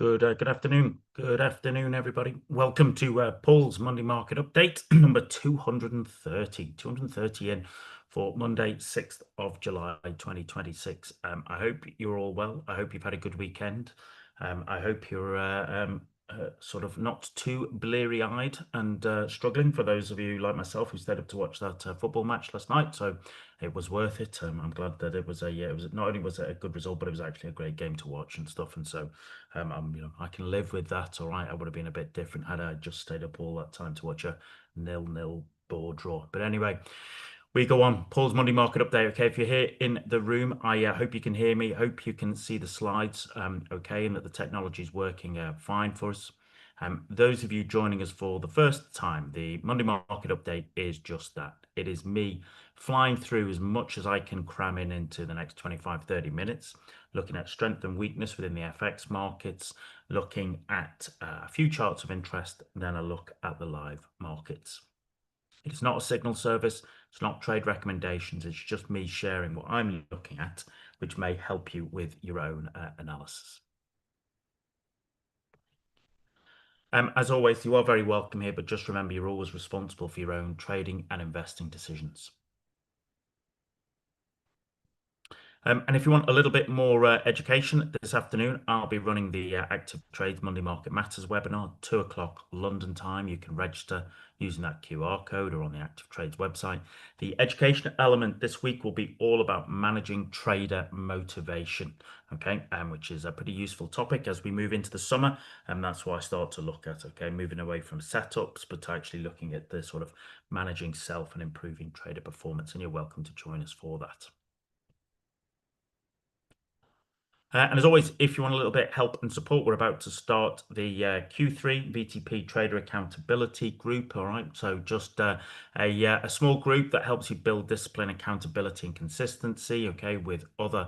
Good afternoon. Good afternoon, everybody. Welcome to Paul's Monday Market Update, number 230 in for Monday, 6th of July, 2026. I hope you're all well. I hope you've had a good weekend. I hope you're sort of not too bleary-eyed and struggling, for those of you like myself who stayed up to watch that football match last night. So it was worth it. I'm glad that it was not only was it a good result, but it was actually a great game to watch and stuff. And so I can live with that. All right, I would have been a bit different had I just stayed up all that time to watch a 0-0 ball draw. But anyway, we go on. Paul's Monday Market Update. Okay, if you're here in the room, I hope you can hear me. Hope you can see the slides. Okay, and that the technology is working fine for us. Those of you joining us for the first time, the Monday Market Update is just that. It is me flying through as much as I can cram into the next 25-30 minutes, looking at strength and weakness within the FX markets, looking at a few charts of interest, then a look at the live markets. It is not a signal service. It's not trade recommendations. It's just me sharing what I'm looking at, which may help you with your own analysis. As always, you are very welcome here, but just remember you're always responsible for your own trading and investing decisions. And if you want a little bit more education this afternoon, I'll be running the Active Trades Monday Market Matters webinar, 2 o'clock London time. You can register using that QR code or on the Active Trades website. The education element this week will be all about managing trader motivation, okay, which is a pretty useful topic as we move into the summer. And that's what I start to look at, okay, moving away from setups, but actually looking at the sort of managing self and improving trader performance. And you're welcome to join us for that. And as always, if you want a little bit of help and support, we're about to start the Q3 BTP Trader Accountability Group. All right, so just a small group that helps you build discipline, accountability, and consistency. Okay, with other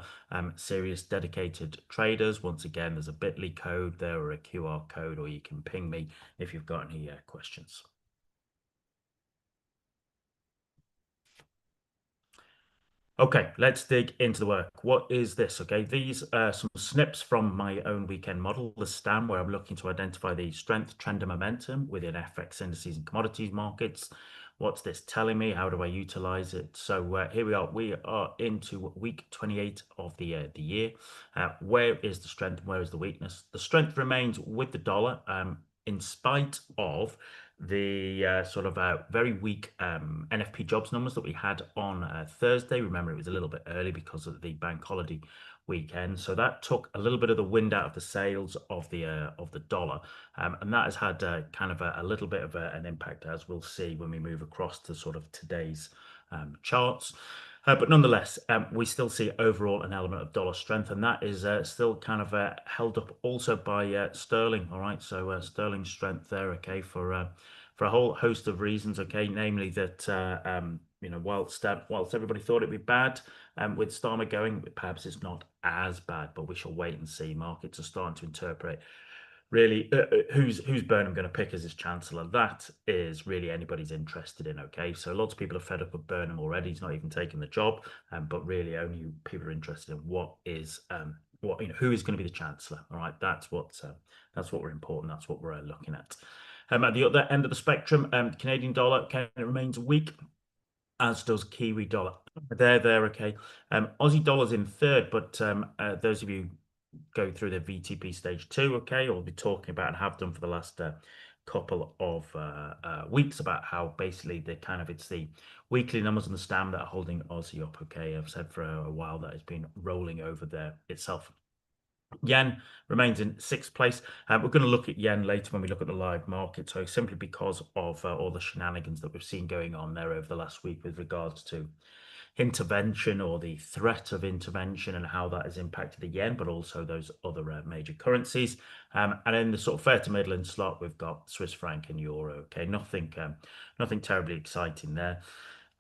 serious dedicated traders. Once again, there's a bit.ly code there or a QR code, or you can ping me if you've got any questions. Okay, let's dig into the work. What is this? Okay, these are some snips from my own weekend model, the STAM, where I'm looking to identify the strength, trend, and momentum within FX indices and commodities markets. What's this telling me? How do I utilize it? So here we are. We are into week 28 of the year. Where is the strength? Where is the weakness? The strength remains with the dollar, in spite of the sort of very weak NFP jobs numbers that we had on Thursday. Remember, it was a little bit early because of the bank holiday weekend, so that took a little bit of the wind out of the sails of the dollar, and that has had kind of a little bit of an impact, as we'll see when we move across to sort of today's charts. But nonetheless, we still see overall an element of dollar strength, and that is still kind of held up also by sterling. All right, so sterling strength there, okay, for a whole host of reasons, okay, namely that whilst everybody thought it'd be bad with Starmer going, perhaps it's not as bad, but we shall wait and see. Markets are starting to interpret really who's Burnham going to pick as his chancellor. That is really anybody's interested in, okay? So lots of people are fed up with Burnham already. He's not even taking the job, but really only people are interested in who is going to be the chancellor. All right, that's what we're important. That's what we're looking at. At the other end of the spectrum, Canadian dollar remains weak, as does Kiwi dollar. There, okay. Aussie dollar's in third, but those of you go through the VTP stage 2, okay, we'll be talking about and have done for the last couple of weeks about how basically it's the weekly numbers on the STAM that are holding Aussie up, okay. I've said for a while that it's been rolling over there itself. Yen remains in 6th place. We're going to look at yen later when we look at the live market, so simply because of all the shenanigans that we've seen going on there over the last week with regards to intervention or the threat of intervention and how that has impacted the yen, but also those other major currencies. And in the sort of fair to middle slot, we've got Swiss franc and euro. Okay, nothing terribly exciting there.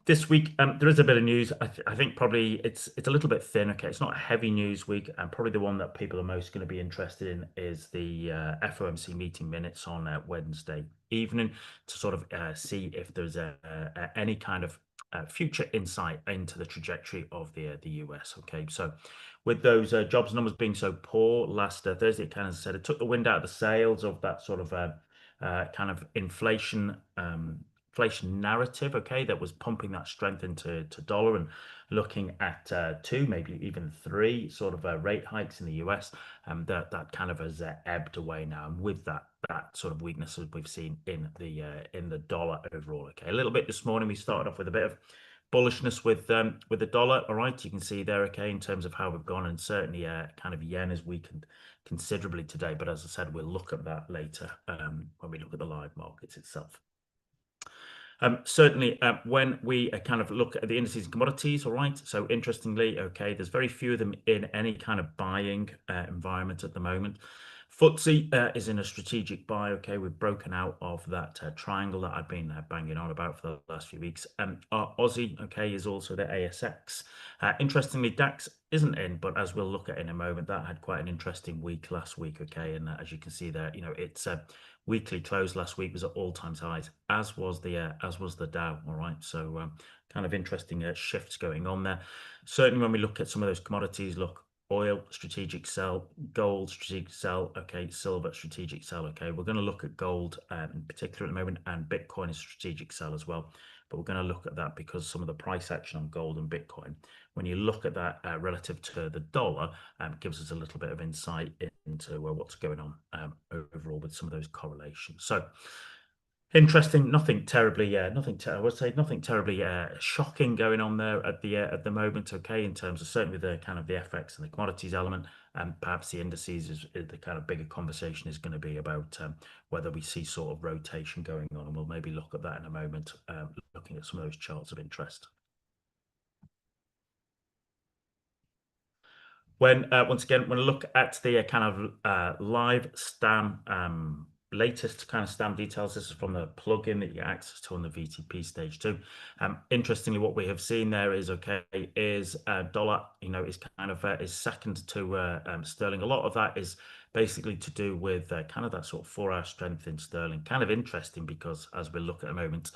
This week, there is a bit of news. I think probably it's a little bit thin. Okay, it's not a heavy news week, and probably the one that people are most going to be interested in is the FOMC meeting minutes on Wednesday evening to sort of see if there's any kind of future insight into the trajectory of the US. Okay, so with those jobs numbers being so poor last Thursday, it kind of said it took the wind out of the sails of that sort of kind of inflation narrative, okay, that was pumping that strength into dollar and looking at 2, maybe even 3 sort of rate hikes in the US. That kind of has ebbed away now, and with that sort of weakness that we've seen in the dollar overall. Okay, a little bit this morning. We started off with a bit of bullishness with the dollar. All right, you can see there, okay, in terms of how we've gone, and certainly kind of yen has weakened considerably today. But as I said, we'll look at that later when we look at the live markets itself. Certainly, when we kind of look at the indices and commodities, all right, so interestingly, okay, there's very few of them in any kind of buying environment at the moment. FTSE is in a strategic buy, okay, we've broken out of that triangle that I've been banging on about for the last few weeks. Our Aussie, okay, is also the ASX. Interestingly, DAX isn't in, but as we'll look at in a moment, that had quite an interesting week last week, okay, and as you can see there, you know, it's weekly close last week was at all-time highs, as was the Dow. All right, so kind of interesting shifts going on there. Certainly, when we look at some of those commodities, look, oil strategic sell, gold strategic sell, okay, silver strategic sell. Okay, we're going to look at gold in particular at the moment, and Bitcoin is strategic sell as well. But we're going to look at that because some of the price action on gold and Bitcoin, when you look at that relative to the dollar, gives us a little bit of insight into what's going on overall with some of those correlations. So interesting, nothing terribly, I would say nothing terribly shocking going on there at the moment. Okay, in terms of certainly the kind of the FX and the commodities element, and perhaps the indices is the kind of bigger conversation is going to be about whether we see sort of rotation going on, and we'll maybe look at that in a moment, looking at some of those charts of interest. When once again, when I look at the kind of live STAM latest kind of STAM details, this is from the plugin that you get access to on the VTP stage 2. Interestingly, what we have seen there is dollar, you know, is kind of is second to sterling. A lot of that is basically to do with kind of that sort of 4-hour strength in sterling. Kind of interesting because as we look at a moment,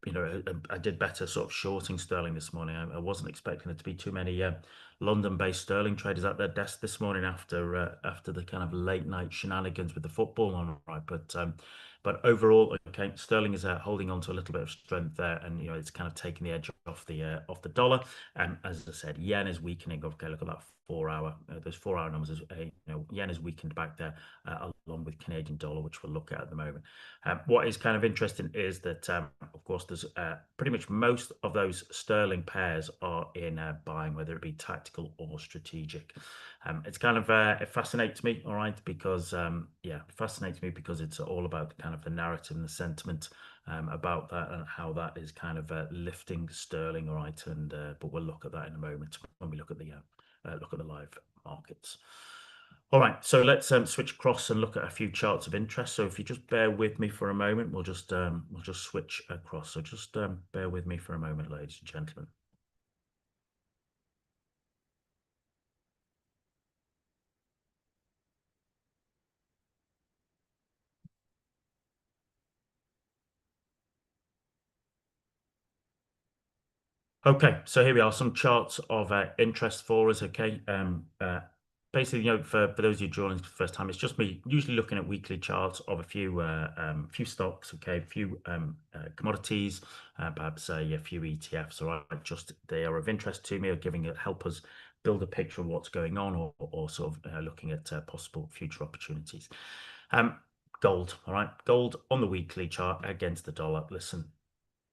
you know, I did better sort of shorting sterling this morning. I wasn't expecting there to be too many London-based sterling traders at their desk this morning after the kind of late night shenanigans with the football on, right? But overall, okay, sterling is holding on to a little bit of strength there, and you know it's kind of taking the edge off the dollar. And as I said, yen is weakening. Okay, look at that 4-hour. Those 4-hour numbers. You know, yen is weakened back there along with Canadian dollar, which we'll look at the moment. What is kind of interesting is that, of course, there's pretty much most of those sterling pairs are in buying, whether it be tactical or strategic. It's kind of it fascinates me, all right, because yeah, it fascinates me because it's all about kind of the narrative and the sentiment about that and how that is kind of lifting sterling, all right. And but we'll look at that in a moment when we look at the live markets. All right, so let's switch across and look at a few charts of interest. So if you just bear with me for a moment, we'll just switch across. So just bear with me for a moment, ladies and gentlemen. Okay, so here we are, some charts of interest for us. Okay, basically, you know, for those of you joining for the first time, it's just me usually looking at weekly charts of a few stocks, okay, a few commodities, perhaps a few ETFs. All right, just they are of interest to me, or help us build a picture of what's going on, or sort of looking at possible future opportunities. Gold, all right, gold on the weekly chart against the dollar. Listen,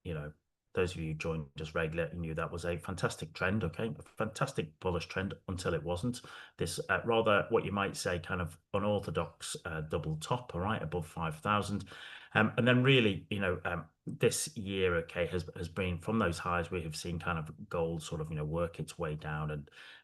you know, those of you who joined just regular, you knew that was a fantastic trend, okay? A fantastic bullish trend until it wasn't. This rather what you might say kind of unorthodox double top, all right, above 5,000. And then really, you know, this year, okay, has been from those highs we have seen kind of gold sort of, you know, work its way down.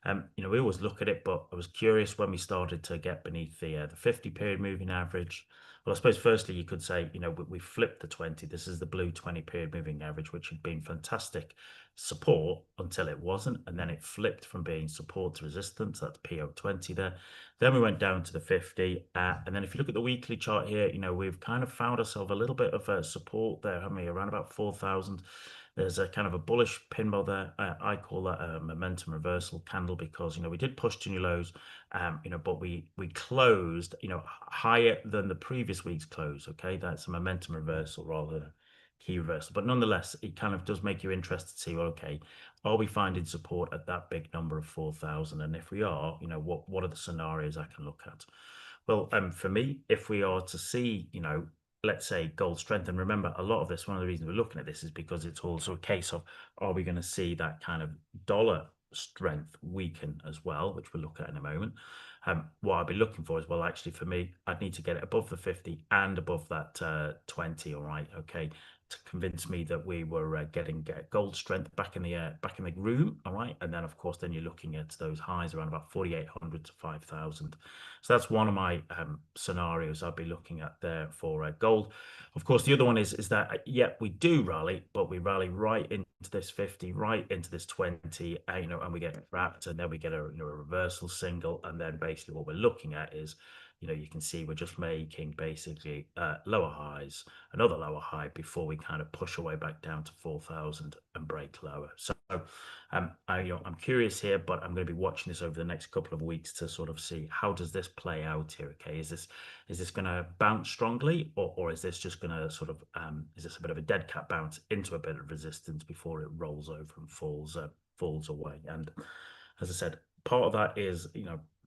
And, you know, we always look at it, but I was curious when we started to get beneath the 50 period moving average. Well, I suppose firstly you could say, you know, we flipped the 20. This is the blue 20 period moving average, which had been fantastic support until it wasn't, and then it flipped from being support to resistance. That's PO20 there. Then we went down to the 50, and then if you look at the weekly chart here, you know, we've kind of found ourselves a little bit of support there, haven't we? Around about 4,000. there's a kind of a bullish pinball there. I call that a momentum reversal candle because, we did push to new lows, but we closed, higher than the previous week's close. Okay, that's a momentum reversal rather than a key reversal. But nonetheless, it kind of does make you interested to see, well, okay, are we finding support at that big number of 4,000? And if we are, what are the scenarios I can look at? Well, for me, if we are to see, let's say gold strength, and remember a lot of this, one of the reasons we're looking at this is because it's also a case of, are we going to see that kind of dollar strength weaken as well, which we'll look at in a moment. What I'd be looking for is, well, actually for me, I'd need to get it above the 50 and above that 20, all right, okay, to convince me that we were getting gold strength back in the room, all right, and then of course then you're looking at those highs around about 4,800 to 5,000. So that's one of my scenarios I'll be looking at there for gold. Of course, the other one is that we do rally, but we rally right into this 50, right into this 20, and we get wrapped, and then we get a reversal single, and then basically what we're looking at is, you can see we're just making basically lower highs, another lower high before we kind of push our way back down to 4,000 and break lower. So I'm curious here, but I'm going to be watching this over the next couple of weeks to sort of see how does this play out here. Okay, is this going to bounce strongly, or is this just going to sort of is this a bit of a dead cat bounce into a bit of resistance before it rolls over and falls away? And as I said, part of that is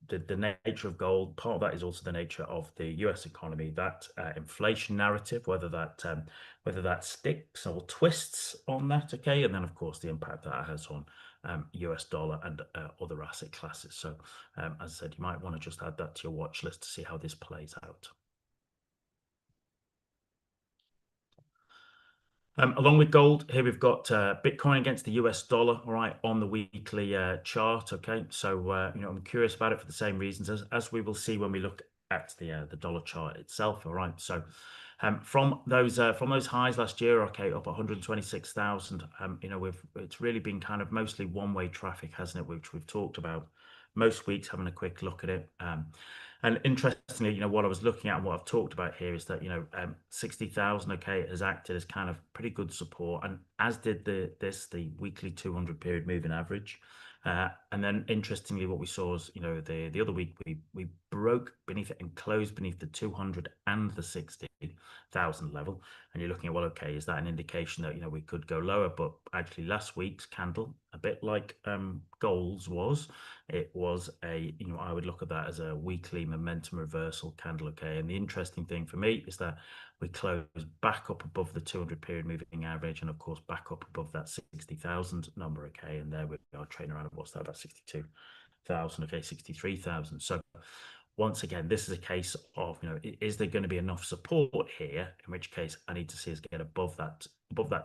the nature of gold. Part of that is also the nature of the US economy, that inflation narrative, whether that sticks or twists on that, okay, and then of course the impact that it has on US dollar and other asset classes. So as I said, you might want to just add that to your watch list to see how this plays out. Along with gold, here we've got Bitcoin against the US dollar, all right, on the weekly chart. Okay, so I'm curious about it for the same reasons as we will see when we look at the dollar chart itself. All right, so from those highs last year, okay, up 126,000. It's really been kind of mostly one-way traffic, hasn't it? Which we've talked about most weeks, having a quick look at it. And interestingly, what I was looking at and what I've talked about here is that, 60,000, okay, has acted as kind of pretty good support, and as did the weekly 200 period moving average. And then interestingly, what we saw is, the other week we broke beneath it and closed beneath the 200 and the 60,000 level. And you're looking at, well, okay, is that an indication that, we could go lower? But actually last week's candle, a bit like gold's was, it was I would look at that as a weekly momentum reversal candle, okay? And the interesting thing for me is that we closed back up above the 200 period moving average, and of course back up above that 60,000 number, okay? And there we are trading around, what's that, about 62,000, okay, 63,000. So once again, this is a case of, is there going to be enough support here? In which case I need to see us get above that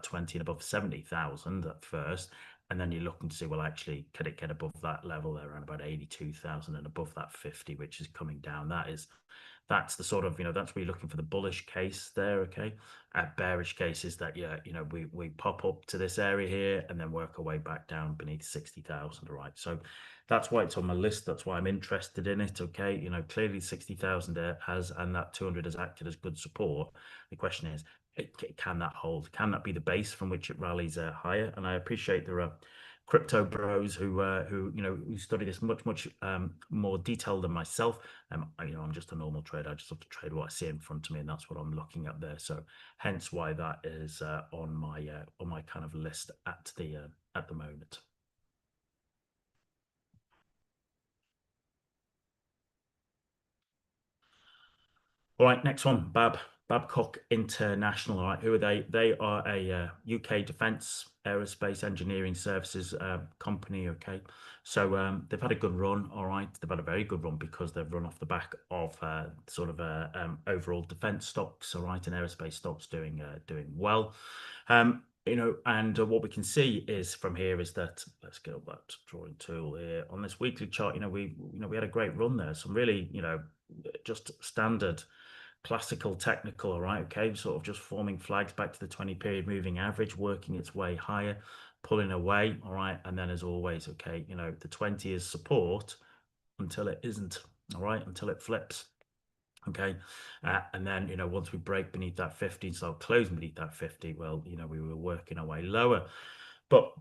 20 and above 70,000 at first. And then you're looking to see, well, actually, could it get above that level there around about 82,000 and above that 50, which is coming down? That's the sort of, that's where you're looking for the bullish case there, okay? Bearish case is that, we pop up to this area here and then work our way back down beneath 60,000, right? So that's why it's on my list. That's why I'm interested in it, okay? Clearly 60,000 has, and that 200 has acted as good support. The question is, can that hold? Can that be the base from which it rallies higher? And I appreciate there are crypto bros who study this much more detailed than myself. I'm just a normal trader. I just have to trade what I see in front of me, and that's what I'm looking at there. So hence why that is on my kind of list at the moment. All right, next one, Babcock International. All right, who are they? They are a UK defence aerospace engineering services company. Okay, so they've had a good run. All right, they've had a very good run because they've run off the back of sort of overall defence stocks. All right, and aerospace stocks doing well. And what we can see is from here is that, let's get up that drawing tool here on this weekly chart. We had a great run there. Some really just standard classical technical, all right, okay, sort of just forming flags back to the 20 period moving average, working its way higher, pulling away, all right, and then as always, okay, the 20 is support until it isn't, all right, until it flips. Okay. And then, once we break beneath that 50 and start closing beneath that 50, well, we were working our way lower, but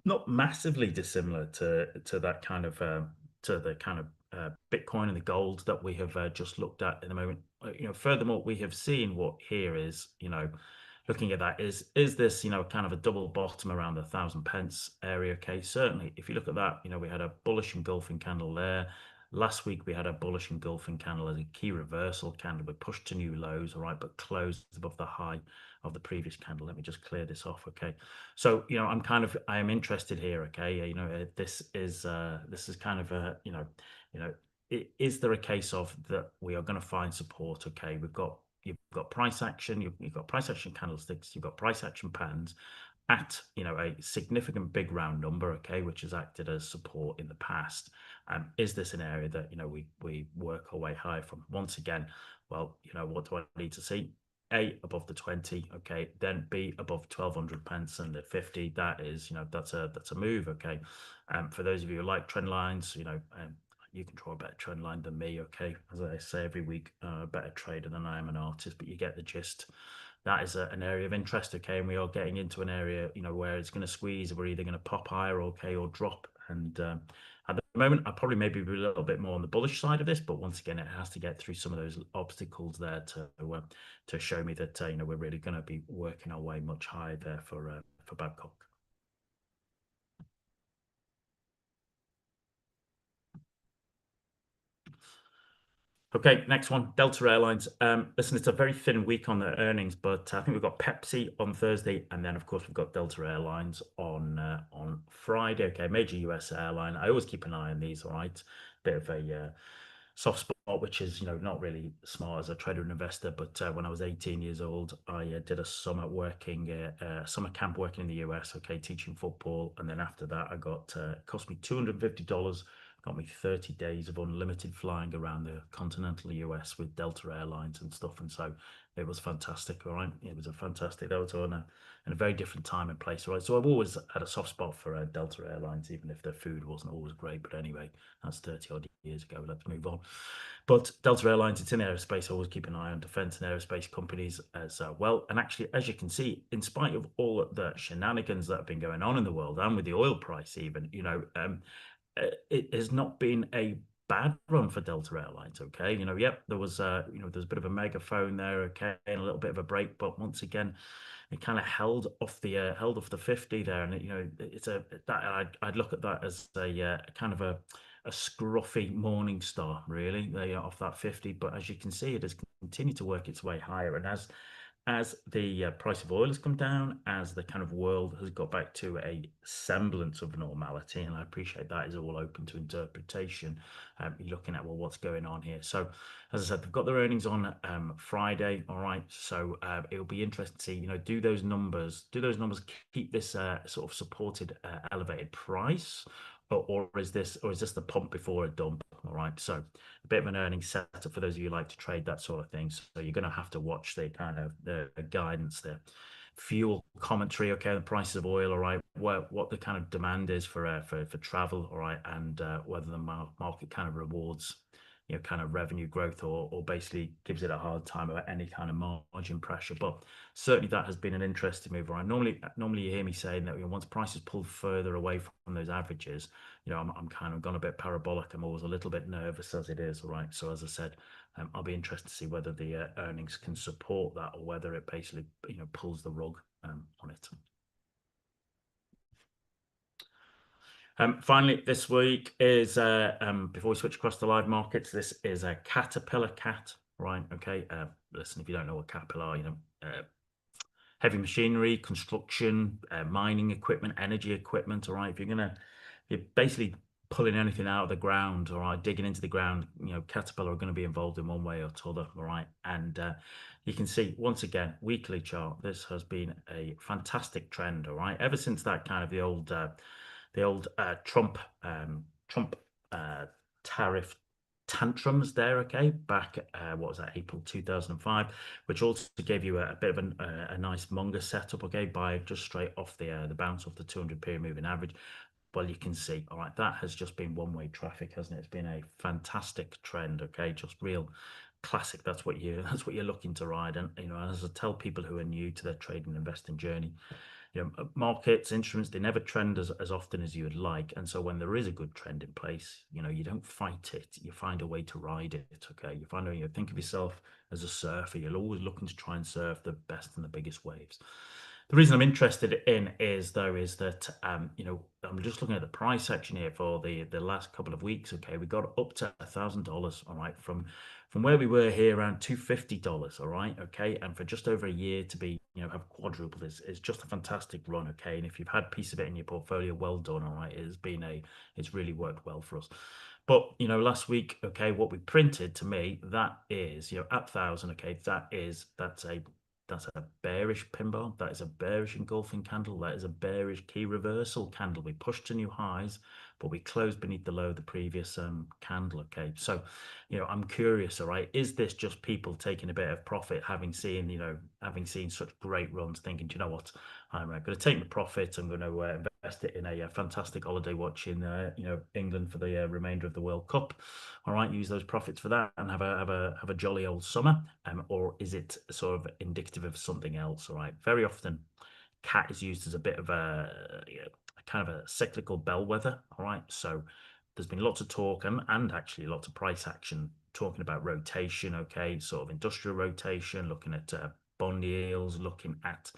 not massively dissimilar to that kind of to the kind of Bitcoin and the gold that we have just looked at in the moment. Furthermore, we have seen what here is, looking at that is this, kind of a double bottom around the 1,000 pence area. Okay, certainly, if you look at that, we had a bullish engulfing candle there. Last week we had a bullish engulfing candle as a key reversal candle. We pushed to new lows, all right, but closed above the high of the previous candle. Let me just clear this off, okay? So I am interested here, okay? This is kind of a is there a case of that we are going to find support? Okay, you've got price action, you've got price action candlesticks, you've got price action patterns at a significant big round number, okay, which has acted as support in the past. Is this an area that we work our way high from? Once again, well, what do I need to see? A, above the 20, okay, then B, above 1,200 pence, and the 50, that is, that's a move, okay. For those of you who like trend lines, you can draw a better trend line than me, okay. As I say every week, a better trader than I am an artist, but you get the gist. That is an area of interest, okay, and we are getting into an area, where it's going to squeeze. We're either going to pop higher, okay, or drop. And at the moment, I probably maybe be a little bit more on the bullish side of this, but once again, it has to get through some of those obstacles there to show me that we're really going to be working our way much higher there for Babcock. Okay, next one, Delta Airlines. Listen, it's a very thin week on the earnings, but I think we've got Pepsi on Thursday, and then of course we've got Delta Airlines on Friday. Okay, major US airline. I always keep an eye on these. All right, bit of a soft spot, which is not really smart as a trader and investor. But when I was 18 years old, I did a summer summer camp working in the US. Okay, teaching football, and then after that, I got it cost me $250. Got me 30 days of unlimited flying around the continental US with Delta Airlines and stuff. And so it was fantastic. All right. It was that was on in a very different time and place. All right. So I've always had a soft spot for Delta Airlines, even if their food wasn't always great. But anyway, that's 30 odd years ago. Let's move on. But Delta Airlines, it's in aerospace. I always keep an eye on defense and aerospace companies as well. And actually, as you can see, in spite of all the shenanigans that have been going on in the world and with the oil price, even, it has not been a bad run for Delta Airlines. Okay, yep, there was there's a bit of a megaphone there, okay, and a little bit of a break, but once again, it kind of held off the 50 there, and it's I'd look at that as a kind of a scruffy morning star, really, off that 50. But as you can see, it has continued to work its way higher, and as the price of oil has come down, as the kind of world has got back to a semblance of normality, and I appreciate that is all open to interpretation, you're looking at, well, what's going on here. So, as I said, they've got their earnings on Friday, all right, so it'll be interesting to see, do those numbers keep this sort of supported elevated price, or is this the pump before a dump? All right, so a bit of an earnings setup for those of you who like to trade, that sort of thing. So you're going to have to watch the kind of the guidance, the fuel commentary, okay, the prices of oil, all right, what the kind of demand is for travel, all right, and whether the market kind of rewards kind of revenue growth, or basically gives it a hard time about any kind of margin pressure. But certainly that has been an interesting move. Right, normally you hear me saying that once prices pull further away from those averages, I'm kind of gone a bit parabolic. I'm always a little bit nervous as it is. All right, so as I said, I'll be interested to see whether the earnings can support that, or whether it basically pulls the rug on it. Finally, this week is, before we switch across to live markets, this is a Caterpillar Cat, right? Okay. Listen, if you don't know what Caterpillar are, heavy machinery, construction, mining equipment, energy equipment, all right? If you're basically pulling anything out of the ground, all right, digging into the ground, Caterpillar are going to be involved in one way or t'other, all right? And you can see, once again, weekly chart, this has been a fantastic trend, all right? Ever since that kind of the old Trump tariff tantrums there, okay, back what was that, April 2005, which also gave you a bit of a nice Munger setup, okay, by just straight off the bounce off the 200 period moving average. Well, you can see, all right, that has just been one-way traffic, hasn't it? It's been a fantastic trend, okay, just real classic. That's what you're looking to ride. And as I tell people who are new to their trading and investing journey, markets, instruments, they never trend as often as you would like. And so when there is a good trend in place, you don't fight it. You find a way to ride it. Okay. You find a way, think of yourself as a surfer. You're always looking to try and surf the best and the biggest waves. The reason I'm interested in is that I'm just looking at the price section here for the last couple of weeks. Okay, we got up to $1,000. All right, from where we were here around $250. All right, okay, and for just over a year to be have quadrupled is just a fantastic run. Okay, and if you've had a piece of it in your portfolio, well done. All right, it's really worked well for us. But last week, okay, what we printed, to me, that is at 1,000. Okay, that's a bearish pin bar. That is a bearish engulfing candle. That is a bearish key reversal candle. We pushed to new highs, but we closed beneath the low of the previous candle. Okay, so I'm curious. All right, is this just people taking a bit of profit, having seen such great runs, thinking, do you know what, I'm going to take my profit. I'm going to invest it in a fantastic holiday watching England for the remainder of the World Cup. All right, use those profits for that and have a jolly old summer. Or is it sort of indicative of something else? All right, very often cat is used as a bit of a kind of a cyclical bellwether. All right, so there's been lots of talk and actually lots of price action talking about rotation. Okay, sort of industrial rotation, looking at bond yields, looking at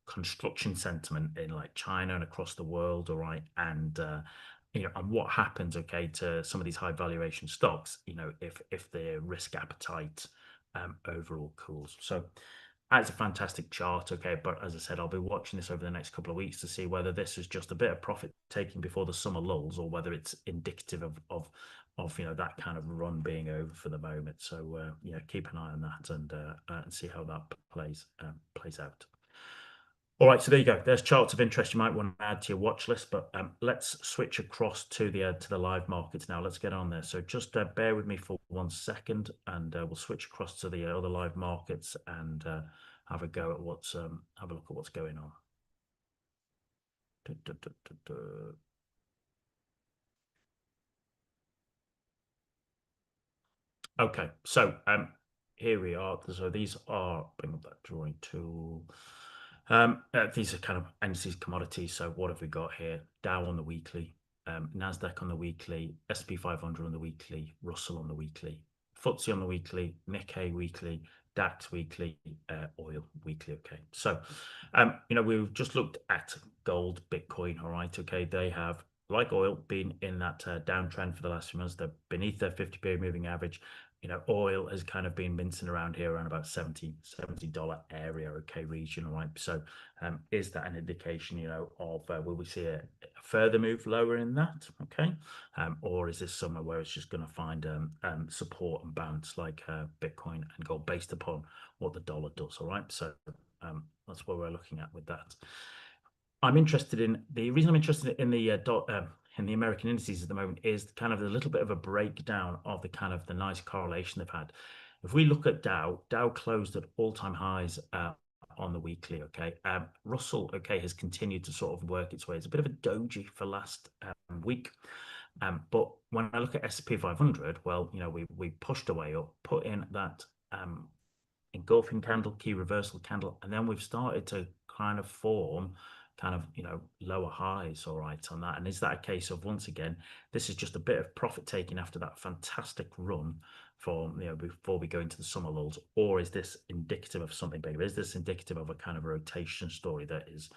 construction sentiment in like China and across the world. All right, and and what happens, okay, to some of these high valuation stocks, if their risk appetite overall cools. So that's a fantastic chart, okay, but as I said, I'll be watching this over the next couple of weeks to see whether this is just a bit of profit taking before the summer lulls, or whether it's indicative of that kind of run being over for the moment. So keep an eye on that and see how that plays out. All right, so there you go. There's charts of interest you might want to add to your watch list, but let's switch across to the live markets now. Let's get on there. So just bear with me for 1 second, and we'll switch across to the other live markets and have a go at have a look at what's going on. Okay, so here we are. So these are, bring up that drawing tool. These are kind of indices, commodities. So what have we got here? Dow on the weekly, NASDAQ on the weekly, SP 500 on the weekly, Russell on the weekly, FTSE on the weekly, Nikkei weekly, DAX weekly, oil weekly. Okay, so we've just looked at gold, Bitcoin. All right, okay, they have, like oil, been in that downtrend for the last few months. They're beneath their 50-period moving average. Oil has kind of been mincing around here around about $70 area, okay, region. All right, so is that an indication of will we see a further move lower in that? Okay, or is this somewhere where it's just going to find support and bounce like Bitcoin and gold based upon what the dollar does? All right, so that's what we're looking at with that. I'm interested in the reason I'm interested in the American indices at the moment is kind of a little bit of a breakdown of the nice correlation they've had. If we look at Dow closed at all-time highs on the weekly. Okay, Russell, okay, has continued to sort of work its way. It's a bit of a doji for last week. But when I look at S&P 500, well, we pushed away up, put in that engulfing candle, key reversal candle, and then we've started to kind of form lower highs, all right, on that. And is that a case of, once again, this is just a bit of profit taking after that fantastic run for before we go into the summer lulls, or is this indicative of something bigger? Is this indicative of a kind of rotation story that is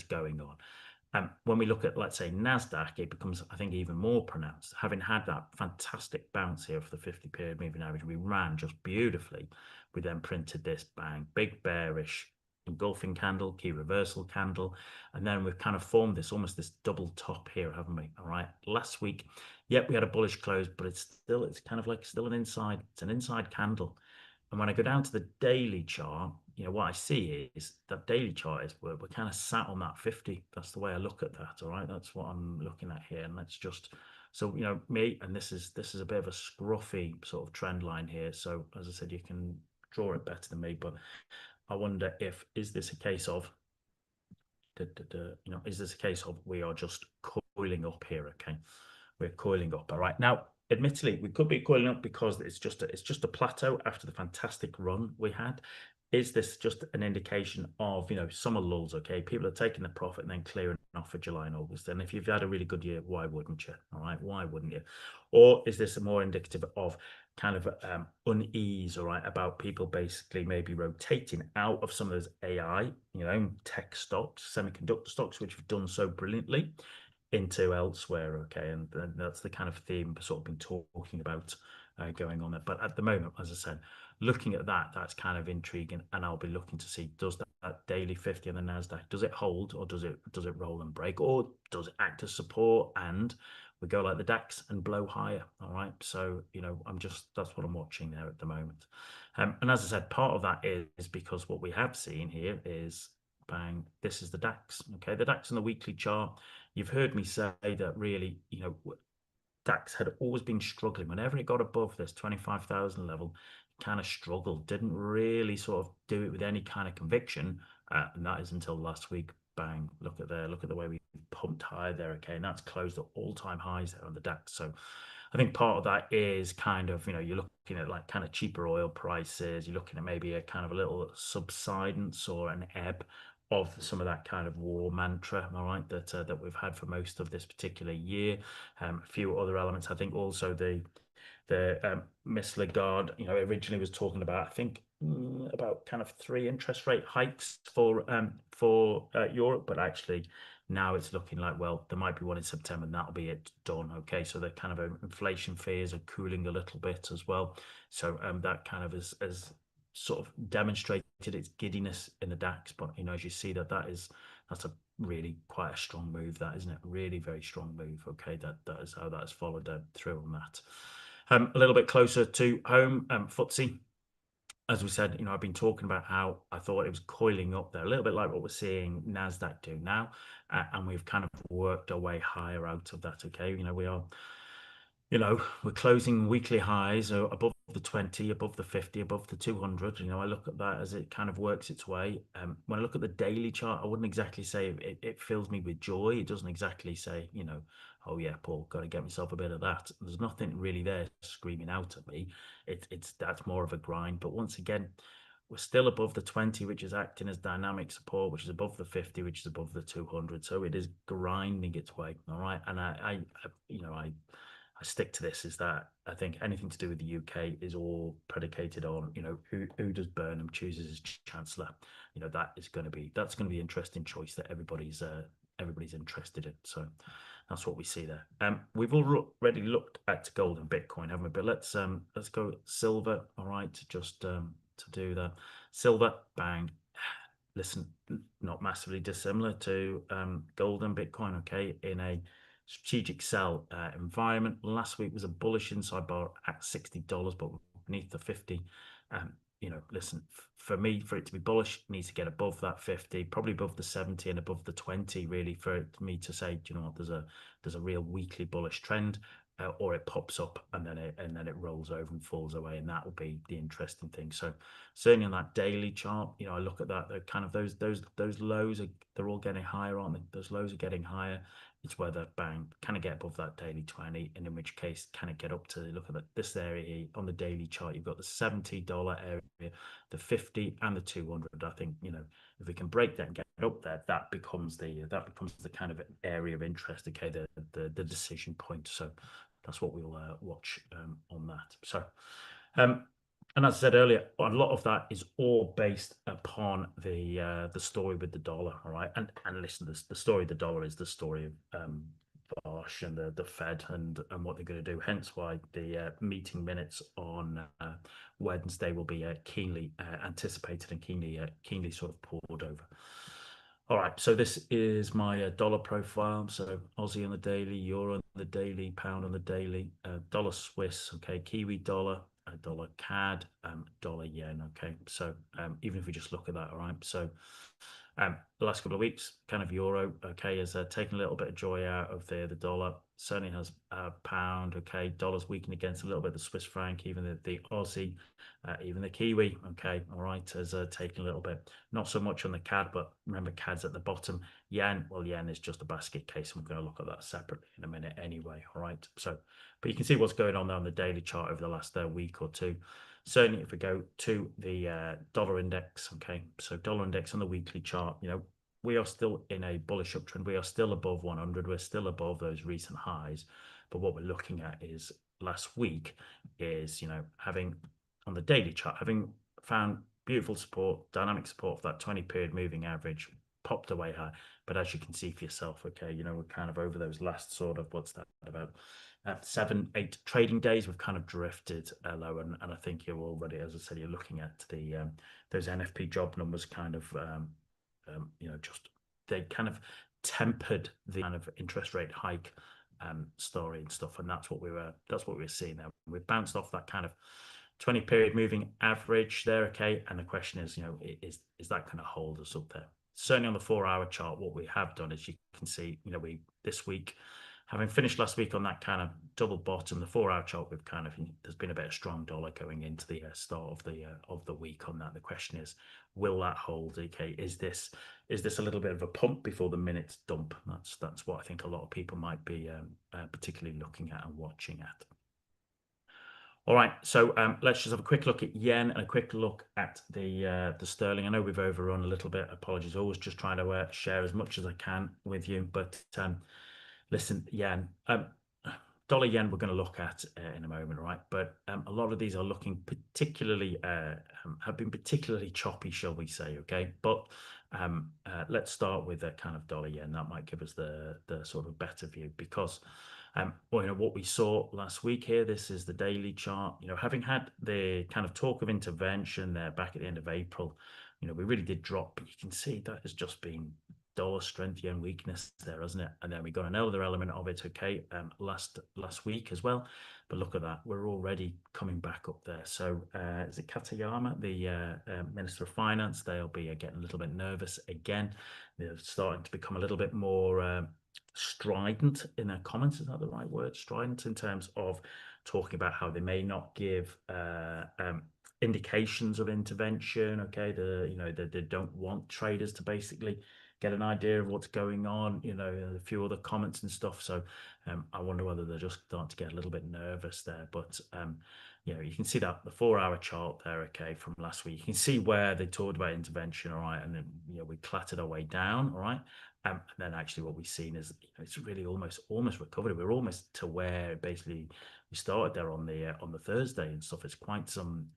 going on? When we look at, let's say, NASDAQ, it becomes, I think, even more pronounced. Having had that fantastic bounce here for the 50-period moving average, we ran just beautifully. We then printed this bang, big bearish engulfing candle, key reversal candle, and then we've kind of formed this almost this double top here, haven't we? All right, last week, yep, we had a bullish close, but it's kind of like still an inside candle. And when I go down to the daily chart, what I see is that daily chart is we're kind of sat on that 50. That's the way I look at that. All right, that's what I'm looking at here. And let's just, so me, and this is a bit of a scruffy sort of trend line here. So as I said, you can draw it better than me, but I wonder if, is this a case of, is this a case of we are just coiling up here? Okay, we're coiling up. All right, now admittedly, we could be calling up because it's just a plateau after the fantastic run we had. Is this just an indication of, summer lulls? Okay, people are taking the profit and then clearing off for July and August. And if you've had a really good year, why wouldn't you? All right, why wouldn't you? Or is this more indicative of kind of unease, all right, about people basically maybe rotating out of some of those AI, tech stocks, semiconductor stocks, which have done so brilliantly, into elsewhere? Okay, and that's the kind of theme we've sort of been talking about going on there. But at the moment, as I said, looking at that, that's kind of intriguing, and I'll be looking to see, does that daily 50 on the Nasdaq, does it hold, or does it roll and break, or does it act as support and we go like the DAX and blow higher? All right, so that's what I'm watching there at the moment. And as I said, part of that is because what we have seen here is bang, this is the DAX. Okay, the DAX on the weekly chart, you've heard me say that really, DAX had always been struggling. Whenever it got above this 25,000 level, kind of struggled, didn't really sort of do it with any kind of conviction. And that is until last week. Bang, look at the way we pumped high there. Okay, and that's closed at all-time highs there on the DAX. So I think part of that is kind of, you're looking at like kind of cheaper oil prices. You're looking at maybe a kind of a little subsidence or an ebb of some of that kind of war mantra, all right, that we've had for most of this particular year. A few other elements. I think also the Miss Lagarde, originally was talking about, I think, about kind of 3 interest rate hikes for Europe, but actually now it's looking like, well, there might be one in September and that'll be it done. Okay, so the kind of inflation fears are cooling a little bit as well. So that kind of has sort of demonstrated its giddiness in the DAX, but as you see that's a really quite a strong move, that, isn't it? Really very strong move. Okay, that is how that's followed through on that. A little bit closer to home, FTSE. As we said, I've been talking about how I thought it was coiling up there, a little bit like what we're seeing NASDAQ do now, and we've kind of worked our way higher out of that. Okay, we are, we're closing weekly highs above the 20, above the 50, above the 200. I look at that as it kind of works its way. When I look at the daily chart, I wouldn't exactly say it fills me with joy. It doesn't exactly say, oh yeah, Paul, got to get myself a bit of that. There's nothing really there screaming out at me. That's more of a grind. But once again, we're still above the 20, which is acting as dynamic support, which is above the 50, which is above the 200. So it is grinding its way. All right, and I stick to this, is that I think anything to do with the UK is all predicated on, who does Burnham chooses as chancellor. That's going to be an interesting choice that everybody's interested in. So that's what we see there. We've already looked at gold and Bitcoin, haven't we? But let's go silver. All right, just to do that. Silver, bang. Listen, not massively dissimilar to gold and Bitcoin. Okay, in a strategic sell environment. Last week was a bullish inside bar at $60, but beneath the 50. Listen, for me, for it to be bullish, it needs to get above that 50, probably above the 70 and above the 20, really, for me to say, do you know what, there's a real weekly bullish trend. Or it pops up and then it rolls over and falls away, and that will be the interesting thing. So certainly on that daily chart, I look at that, they're kind of those lows they're all getting higher, aren't they? Those lows are getting higher. It's whether bang, can it get above that daily 20, and in which case can it get up to, look at this area here on the daily chart. You've got the $70 area, the 50 and the 200. I think if we can break that and get up there, that becomes the kind of area of interest. Okay, the decision point. So that's what we'll watch on that. So and as I said earlier, a lot of that is all based upon the story with the dollar. All right, and listen, the story of the dollar is the story of Bosch and the Fed and what they're going to do. Hence why the meeting minutes on Wednesday will be keenly anticipated and keenly sort of poured over. All right, so this is my dollar profile. So Aussie on the daily, Euro on the daily, pound on the daily, dollar Swiss, okay, Kiwi dollar, dollar CAD, dollar yen, okay. So even if we just look at that, all right. So The last couple of weeks, kind of euro, okay, has taken a little bit of joy out of the dollar. Certainly has pound, okay, dollar's weakened against a little bit the Swiss franc, even the Aussie, even the Kiwi, okay, all right, has taken a little bit. Not so much on the CAD, but remember CAD's at the bottom. Yen, well, yen is just a basket case, and we're going to look at that separately in a minute anyway, all right. So, but you can see what's going on there on the daily chart over the last week or two. Certainly, if we go to the dollar index, okay, so dollar index on the weekly chart, you know, we are still in a bullish uptrend. We are still above 100. We're still above those recent highs. But what we're looking at is last week is, you know, having on the daily chart, having found beautiful support, dynamic support for that 20-period moving average, popped away high. But as you can see for yourself, okay, you know, we're kind of over those last sort of, what's that about? 7-8 trading days, we've kind of drifted low, and I think you're already, as I said, you're looking at the those NFP job numbers kind of you know, just they kind of tempered the kind of interest rate hike story and stuff, and that's what we were seeing there. We bounced off that kind of 20-period moving average there, okay, and the question is, you know, is that going to hold us up there? Certainly on the 4-hour chart, what we have done is you can see, you know, this week, having finished last week on that kind of double bottom, the 4-hour chart, we've kind of, there's been a bit of strong dollar going into the start of the week on that. The question is, will that hold? Okay, is this a little bit of a pump before the minutes dump? That's what I think a lot of people might be particularly looking at and watching at. All right, so let's just have a quick look at yen and a quick look at the sterling. I know we've overrun a little bit. Apologies. Always just trying to share as much as I can with you. But listen, yen, dollar yen, we're going to look at in a moment, right? But a lot of these are looking particularly have been particularly choppy, shall we say? Okay, but let's start with a kind of dollar yen. That might give us the sort of better view, because well, you know, what we saw last week here, this is the daily chart, you know, having had the kind of talk of intervention there back at the end of April, you know, we really did drop, but you can see that has just been dollar strength, yen weakness there, hasn't it? And then we got another element of it, okay, last week as well. But look at that, we're already coming back up there. So is it Katayama, the Minister of Finance? They'll be getting a little bit nervous again. They're starting to become a little bit more strident in their comments. Is that the right word? Strident in terms of talking about how they may not give indications of intervention. Okay, you know, they don't want traders to basically get an idea of what's going on. You know, a few other comments and stuff. So I wonder whether they're just starting to get a little bit nervous there. But you know, you can see that the 4-hour chart there, okay, from last week. You can see where they talked about intervention, all right, and then, you know, we clattered our way down, all right. And then actually what we've seen is, you know, it's really almost recovered. We're almost to where basically we started there on the Thursday and stuff. It's quite some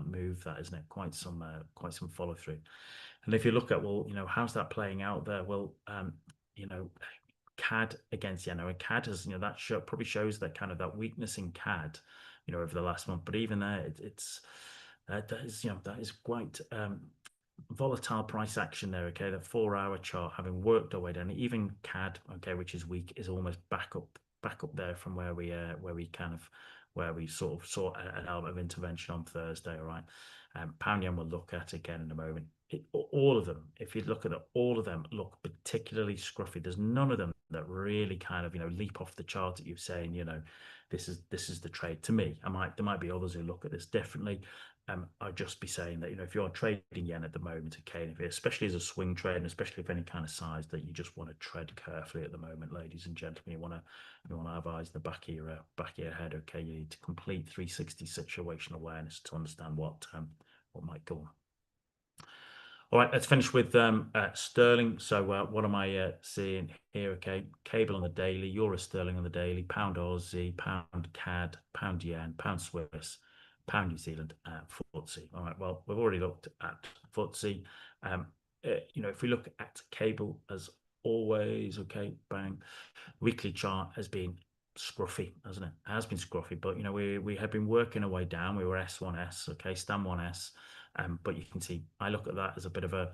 move, that, isn't it? Quite some follow through. And if you look at, well, you know, how's that playing out there? Well, you know, CAD against yen. And CAD has, you know, that probably shows that kind of that weakness in CAD, you know, over the last month. But even there, that is quite volatile price action there. Okay, the 4-hour chart having worked our way down, even CAD, okay, which is weak, is almost back up there from where we sort of saw an element of intervention on Thursday. All right, pound yen we'll look at again in a moment. All of them, if you look at it, all of them look particularly scruffy. There's none of them that really kind of, you know, leap off the chart at you saying, you know, this is the trade. To me, there might be others who look at this differently. I'd just be saying that, you know, if you're trading yen at the moment, okay, especially as a swing trade, and especially of any kind of size, that you just want to tread carefully at the moment, ladies and gentlemen. You want to have eyes in the back of your head, okay. You need to complete 360 situational awareness to understand what might go on. All right, let's finish with sterling. So what am I seeing here? Okay, cable on the daily, euro sterling on the daily, pound Aussie, pound CAD, pound yen, pound Swiss, pound New Zealand, FTSE. All right, well, we've already looked at FTSE. You know, if we look at cable as always, okay, bang, weekly chart has been scruffy, hasn't it? It has been scruffy, but, you know, we had been working our way down. We were S1S, okay, STAM 1S. But you can see, I look at that as a bit of a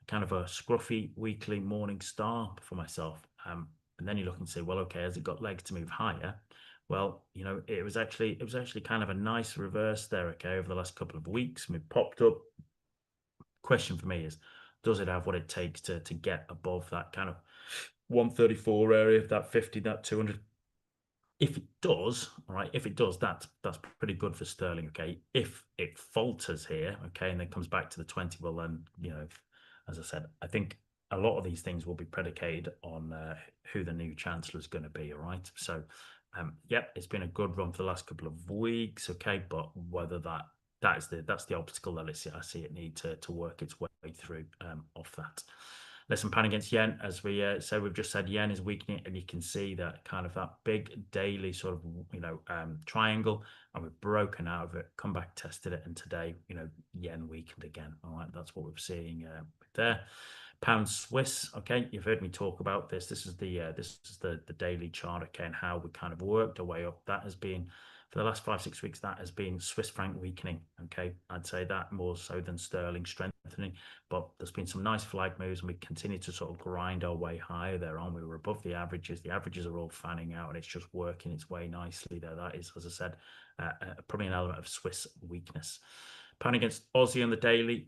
kind of a scruffy weekly morning star for myself. And then you look and say, well, okay, has it got legs to move higher? Well, you know, it was actually kind of a nice reverse there, okay, over the last couple of weeks. And we popped up. Question for me is, Does it have what it takes to get above that kind of 134 area, that 50, that 200? If it does, all right, if it does, that's pretty good for sterling, okay? If it falters here, okay, and then comes back to the 20, well then, you know, as I said, I think a lot of these things will be predicated on who the new chancellor is going to be, all right? So, yep, it's been a good run for the last couple of weeks, okay, but whether that's the obstacle that I see it need to work its way through off that. Listen, pound against yen, as we said, we've just said yen is weakening, and you can see that kind of that big daily sort of, you know, triangle, and we've broken out of it, come back, tested it, and today, you know, yen weakened again. All right, that's what we're seeing there. Pound Swiss, okay, you've heard me talk about this. This is the daily chart, okay, and how we kind of worked our way up. That has been, for the last 5-6 weeks, that has been Swiss franc weakening, okay. I'd say that more so than sterling strengthening, but there's been some nice flag moves, and we continue to sort of grind our way higher there on. We were above the averages. The averages are all fanning out, and it's just working its way nicely there. That is, as I said, probably an element of Swiss weakness. Pound against Aussie on the daily,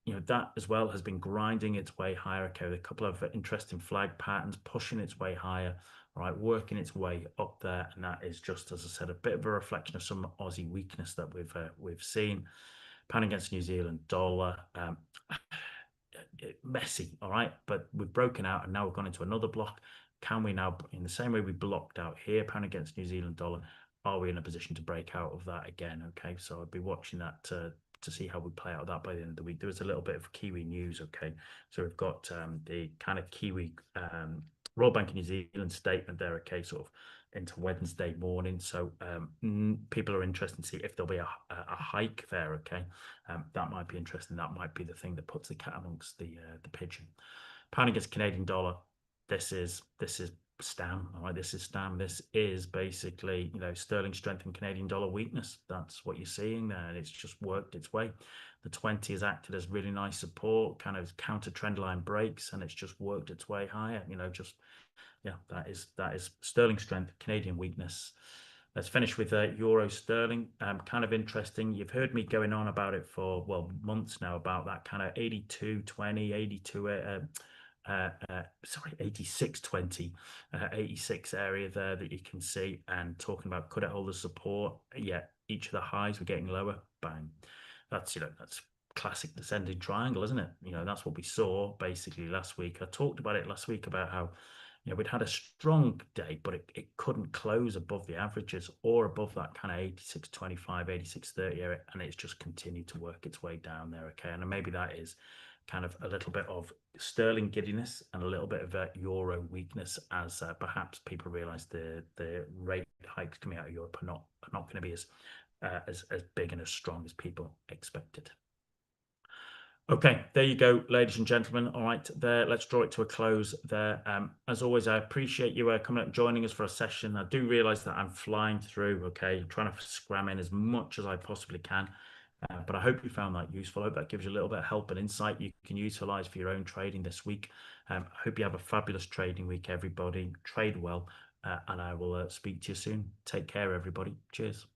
you know, that as well has been grinding its way higher, okay, with a couple of interesting flag patterns pushing its way higher, all right, working its way up there, and that is just, as I said, a bit of a reflection of some Aussie weakness that we've seen. Pound against New Zealand dollar, messy, all right, but we've broken out, and now we've gone into another block. Can we now, in the same way we blocked out here, pound against New Zealand dollar, are we in a position to break out of that again? Okay, so I'll be watching that to see how we play out that by the end of the week. There was a little bit of Kiwi news, okay, so we've got the kind of Kiwi Royal Bank of New Zealand statement there, okay, sort of into Wednesday morning. So people are interested to see if there'll be a hike there, okay. That might be interesting. That might be the thing that puts the cat amongst the pigeon. Pound against Canadian dollar. This is STAM. All right, this is STAM. This is basically, you know, sterling strength and Canadian dollar weakness. That's what you're seeing there, and it's just worked its way. The 20 has acted as really nice support, kind of counter trend line breaks, and it's just worked its way higher. You know, just yeah, that is sterling strength, Canadian weakness. Let's finish with euro sterling. Kind of interesting. You've heard me going on about it for, well, months now, about that kind of 82.20, 86.20, 86 area there that you can see, and talking about could it hold the support? Yeah, each of the highs were getting lower. Bang. That's, you know, that's classic descending triangle, isn't it? You know, that's what we saw basically last week. I talked about it last week about how, you know, we'd had a strong day, but it couldn't close above the averages or above that kind of 86.25, 86.30 area, and it's just continued to work its way down there, okay? And maybe that is kind of a little bit of sterling giddiness and a little bit of euro weakness, as perhaps people realise the rate hikes coming out of Europe are not going to be as big and as strong as people expected. Okay, there you go, ladies and gentlemen. All right, there, let's draw it to a close there. As always, I appreciate you coming up and joining us for a session. I do realize that I'm flying through, okay, I'm trying to scram in as much as I possibly can. But I hope you found that useful. I hope that gives you a little bit of help and insight you can utilize for your own trading this week. I hope you have a fabulous trading week, everybody. Trade well, and I will speak to you soon. Take care, everybody. Cheers.